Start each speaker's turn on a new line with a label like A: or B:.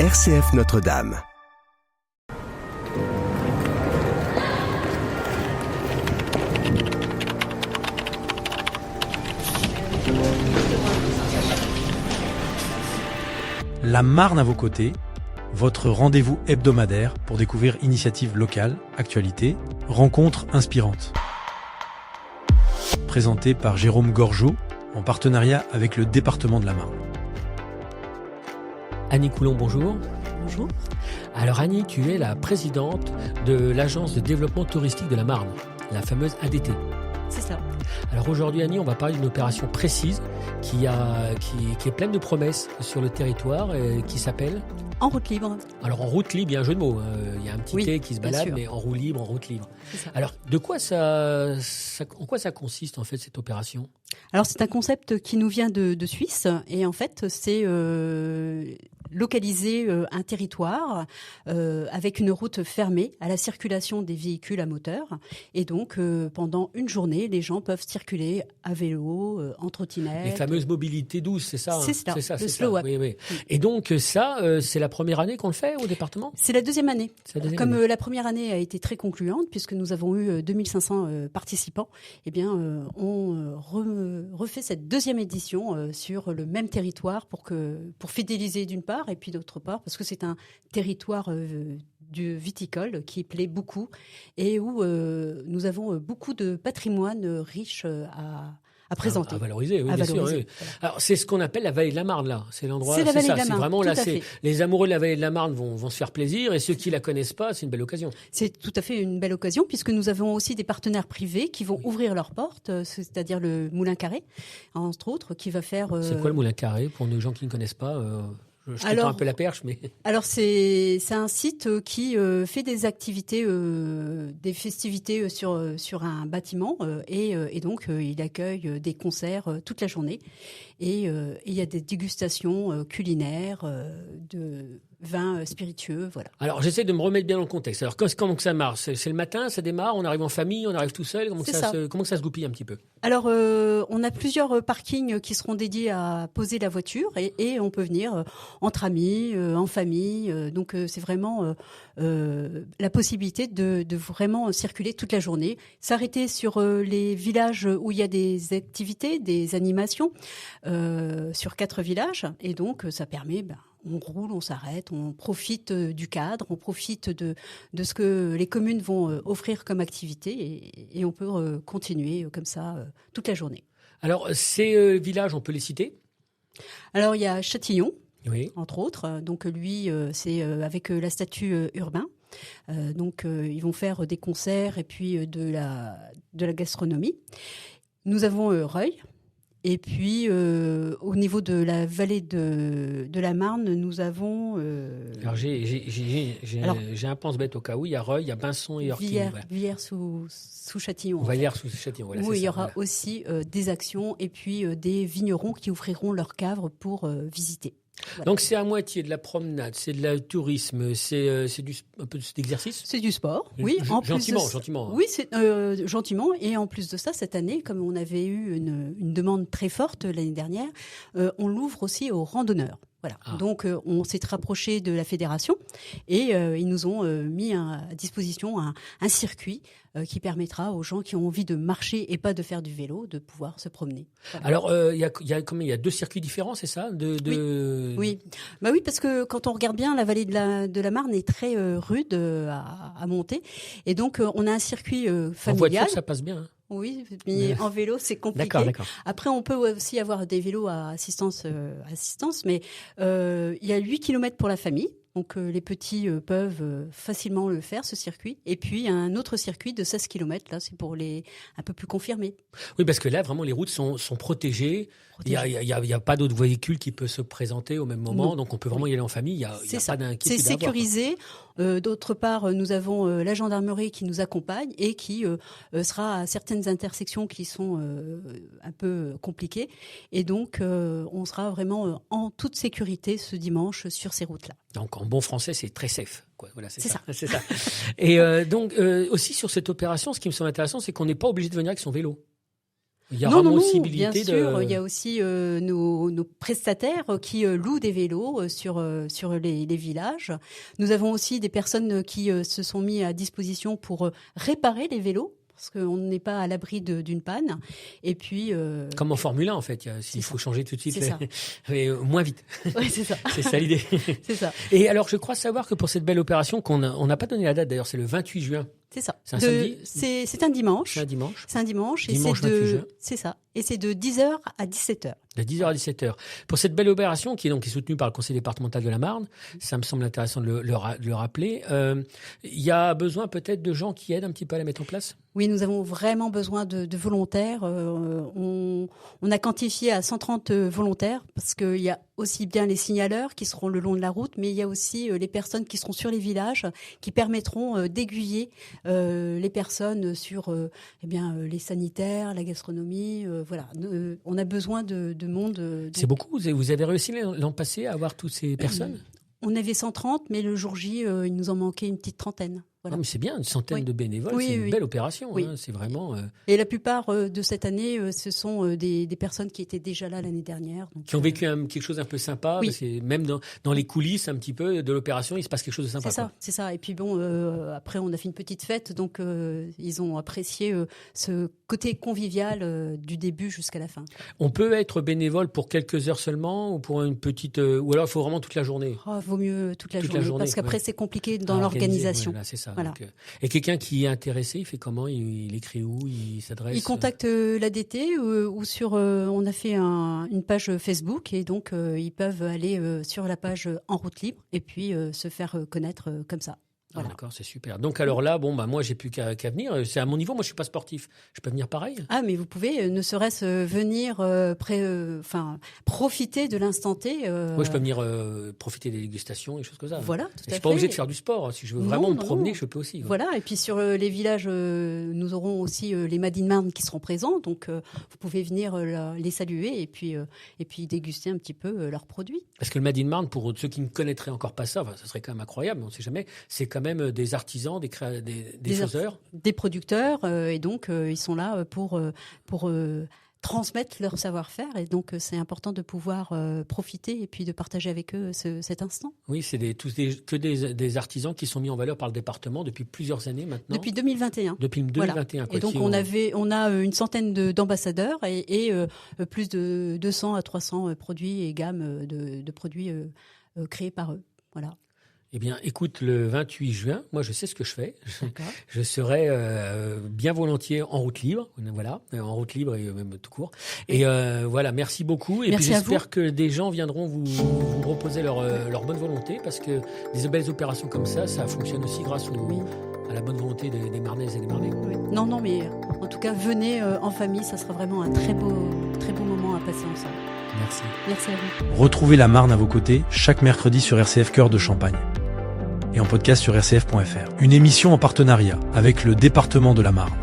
A: RCF Notre-Dame.
B: La Marne à vos côtés, votre rendez-vous hebdomadaire pour découvrir initiatives locales, actualités, rencontres inspirantes. Présenté par Jérôme Gorgeau, en partenariat avec le département de la Marne.
C: Annie Coulon, bonjour.
D: Bonjour.
C: Alors Annie, tu es la présidente de l'agence de développement touristique de la Marne, la fameuse ADT.
D: C'est ça.
C: Alors aujourd'hui Annie, on va parler d'une opération précise qui est pleine de promesses sur le territoire et qui s'appelle
D: En route libre.
C: Alors en route libre, il y a un jeu de mots, il y a un petit T qui se balade,
D: sûr.
C: mais en roue libre, en route libre.
D: C'est ça.
C: Alors de quoi en quoi ça consiste en fait cette opération ?
D: Alors c'est un concept qui nous vient de Suisse et en fait c'est localiser un territoire avec une route fermée à la circulation des véhicules à moteur et donc pendant une journée les gens peuvent circuler à vélo, en trottinette.
C: Les fameuses mobilités douces, c'est ça ?
D: C'est ça,
C: c'est
D: le slow walk.
C: Oui. Et donc ça, c'est la première année qu'on le fait au département ?
D: C'est la deuxième année.
C: C'est la deuxième
D: Comme
C: année.
D: la première année a été très concluante puisque nous avons eu 2500 participants, eh bien on refait cette deuxième édition sur le même territoire pour fidéliser d'une part et puis d'autre part parce que c'est un territoire du viticole qui plaît beaucoup et où nous avons beaucoup de patrimoine riche à présenter.
C: À valoriser, oui,
D: À
C: bien
D: valoriser,
C: sûr. Oui.
D: voilà.
C: Alors, c'est ce qu'on appelle la vallée de la Marne, là. C'est l'endroit.
D: C'est la vallée
C: ça.
D: de la
C: C'est
D: Marne,
C: vraiment
D: tout
C: là.
D: à fait.
C: Les amoureux de la vallée de la Marne vont se faire plaisir, et ceux qui la connaissent pas, c'est une belle occasion.
D: C'est tout à fait une belle occasion puisque nous avons aussi des partenaires privés qui vont ouvrir leurs portes, c'est-à-dire le Moulin Carré, entre autres, qui va faire.
C: C'est quoi le Moulin Carré pour les gens qui ne connaissent pas je t'étends un peu la perche, mais.
D: Alors c'est un site qui fait des activités, des festivités sur un bâtiment et donc il accueille des concerts toute la journée et il y a des dégustations culinaires de vins spiritueux, voilà.
C: Alors j'essaie de me remettre bien dans le contexte. Alors comment que ça marche ? C'est le matin, ça démarre, on arrive en famille, on arrive tout seul. Comment ça se goupille un petit peu ?
D: Alors on a plusieurs parkings qui seront dédiés à poser la voiture et on peut venir entre amis, en famille. Donc c'est vraiment la possibilité de vraiment circuler toute la journée, s'arrêter sur les villages où il y a des activités, des animations, sur 4 villages. Et donc ça permet, on roule, on s'arrête, on profite du cadre, on profite de ce que les communes vont offrir comme activité et on peut continuer comme ça toute la journée.
C: Alors ces villages, on peut les citer ?
D: Alors il y a Châtillon.
C: Oui.
D: Entre autres. Donc lui, c'est avec la statue urbain. Donc ils vont faire des concerts et puis de la gastronomie. Nous avons Reuil. Et puis au niveau de la vallée de la Marne, nous avons.
C: Alors j'ai un pense-bête au cas où. Il y a Reuil, il y a Binson et Ortigues.
D: Villers sous Châtillon.
C: Villers sous Châtillon. Voilà,
D: où il y aura
C: voilà.
D: aussi des actions et puis des vignerons qui ouvriront leurs caves pour visiter. Voilà.
C: Donc c'est à moitié de la promenade, c'est de la tourisme, c'est un peu d'exercice.
D: C'est du sport, oui.
C: Gentiment.
D: Oui, c'est gentiment. Et en plus de ça, cette année, comme on avait eu une demande très forte l'année dernière, on l'ouvre aussi aux randonneurs. Voilà.
C: Ah.
D: Donc on s'est rapproché de la fédération et ils nous ont mis à disposition un circuit qui permettra aux gens qui ont envie de marcher et pas de faire du vélo de pouvoir se promener. Voilà.
C: Alors il y a 2 circuits différents, c'est ça
D: Oui. Oui, parce que quand on regarde bien, la vallée de la Marne est très rude à monter et donc on a un circuit familial.
C: En voiture, ça passe bien. Hein.
D: Oui, mais en vélo, c'est compliqué.
C: D'accord.
D: Après, on peut aussi avoir des vélos à assistance, mais il y a 8 km pour la famille. Donc les petits peuvent facilement le faire, ce circuit. Et puis, il y a un autre circuit de 16 km, là, c'est pour les un peu plus confirmés.
C: Oui, parce que là, vraiment, les routes sont protégées. Il y a pas d'autres véhicules qui peuvent se présenter au même moment. Non. Donc, on peut vraiment y aller en famille. Il y a pas d'inquiétude.
D: C'est sécurisé. D'autre part, nous avons la gendarmerie qui nous accompagne et qui sera à certaines intersections qui sont un peu compliquées. Et donc, on sera vraiment en toute sécurité ce dimanche sur ces routes-là.
C: Donc, en bon français, c'est très safe. Quoi. Voilà, c'est ça.
D: C'est
C: ça. Et donc, aussi sur cette opération, ce qui me semble intéressant, c'est qu'on n'est pas obligé de venir avec son vélo. Il y a vraiment possibilité
D: bien sûr, il y a aussi nos prestataires qui louent des vélos sur les villages. Nous avons aussi des personnes qui se sont mis à disposition pour réparer les vélos, parce qu'on n'est pas à l'abri d'une panne. Et puis
C: comme en Formule 1 en fait, s'il faut changer tout de suite,
D: mais
C: moins vite.
D: Oui, c'est ça.
C: C'est ça l'idée.
D: C'est ça.
C: Et alors, je crois savoir que pour cette belle opération, on n'a pas donné la date d'ailleurs, c'est le 28 juin.
D: C'est ça.
C: C'est un samedi.
D: C'est un dimanche.
C: C'est un dimanche.
D: C'est un dimanche.
C: Dimanche 28 juin.
D: C'est ça. Et c'est de 10h à 17h.
C: De 10h à 17h. Pour cette belle opération qui est soutenue par le conseil départemental de la Marne, ça me semble intéressant de le rappeler. Il y a besoin peut-être de gens qui aident un petit peu à la mettre en place ?
D: Oui, nous avons vraiment besoin de volontaires. On a quantifié à 130 volontaires parce qu'il y a aussi bien les signaleurs qui seront le long de la route, mais il y a aussi les personnes qui seront sur les villages qui permettront d'aiguiller les personnes sur les sanitaires, la gastronomie. Voilà, on a besoin de monde.
C: C'est beaucoup. Vous avez réussi l'an passé à avoir toutes ces personnes ?
D: On avait 130, mais le jour J, il nous en manquait une petite trentaine. Voilà.
C: Non, mais c'est bien, une centaine de bénévoles, c'est une belle opération.
D: Oui.
C: C'est vraiment.
D: Et la plupart de cette année, ce sont des personnes qui étaient déjà là l'année dernière. Donc,
C: qui ont vécu quelque chose un peu sympa.
D: Oui.
C: Parce que même dans les coulisses un petit peu de l'opération, il se passe quelque chose de sympa.
D: C'est ça. Et puis bon, après on a fait une petite fête, donc ils ont apprécié ce côté convivial du début jusqu'à la fin.
C: On peut être bénévole pour quelques heures seulement ou pour une petite, ou alors il faut vraiment toute la journée.
D: Vaut mieux toute la journée parce qu'après c'est compliqué dans l'organisation.
C: Voilà, c'est ça.
D: Voilà.
C: Donc, et quelqu'un qui est intéressé, il fait comment ? Il écrit où ? Il s'adresse ?
D: Il contacte l'ADT ou sur. On a fait une page Facebook et donc ils peuvent aller sur la page En route libre et puis se faire connaître comme ça. Voilà.
C: Ah, d'accord, c'est super. Donc alors là, moi j'ai plus qu'à venir. C'est à mon niveau. Moi je suis pas sportif. Je peux venir pareil.
D: Ah mais vous pouvez, ne serait-ce venir profiter de l'instant T.
C: Moi je peux venir profiter des dégustations et choses comme ça.
D: Voilà, tout à fait.
C: Je suis pas obligé de faire du sport. Si je veux vraiment me promener, je peux aussi.
D: Voilà. Et puis sur les villages, nous aurons aussi les Made in Marne qui seront présents. Donc vous pouvez venir les saluer et puis déguster un petit peu leurs produits.
C: Parce que le Made in Marne, pour ceux qui ne connaîtraient encore pas ça, ça serait quand même incroyable. On ne sait jamais. C'est quand même des artisans, des faiseurs,
D: des producteurs, et donc ils sont là pour transmettre leur savoir-faire, et donc c'est important de pouvoir profiter et puis de partager avec eux cet instant.
C: Oui, c'est des artisans qui sont mis en valeur par le département depuis plusieurs années maintenant.
D: Depuis 2021.
C: Depuis 2021.
D: Voilà. Et donc on a une centaine d'ambassadeurs et plus de 200 à 300 produits et gammes de produits créés par eux. Voilà.
C: Eh bien, écoute, le 28 juin, moi, je sais ce que je fais.
D: D'accord.
C: Je serai bien volontiers en route libre. Voilà, en route libre et même tout court. Et voilà, merci beaucoup. Et
D: merci
C: puis, j'espère que des gens viendront vous proposer leur bonne volonté, parce que des belles opérations comme ça fonctionne aussi grâce à la bonne volonté des Marnaises et des Marnais.
D: Oui. Non, mais en tout cas, venez en famille. Ça sera vraiment un très beau moment à passer ensemble.
B: Merci.
D: Merci à vous.
B: Retrouvez la Marne à vos côtés chaque mercredi sur RCF Cœur de Champagne et en podcast sur rcf.fr. Une émission en partenariat avec le département de la Marne.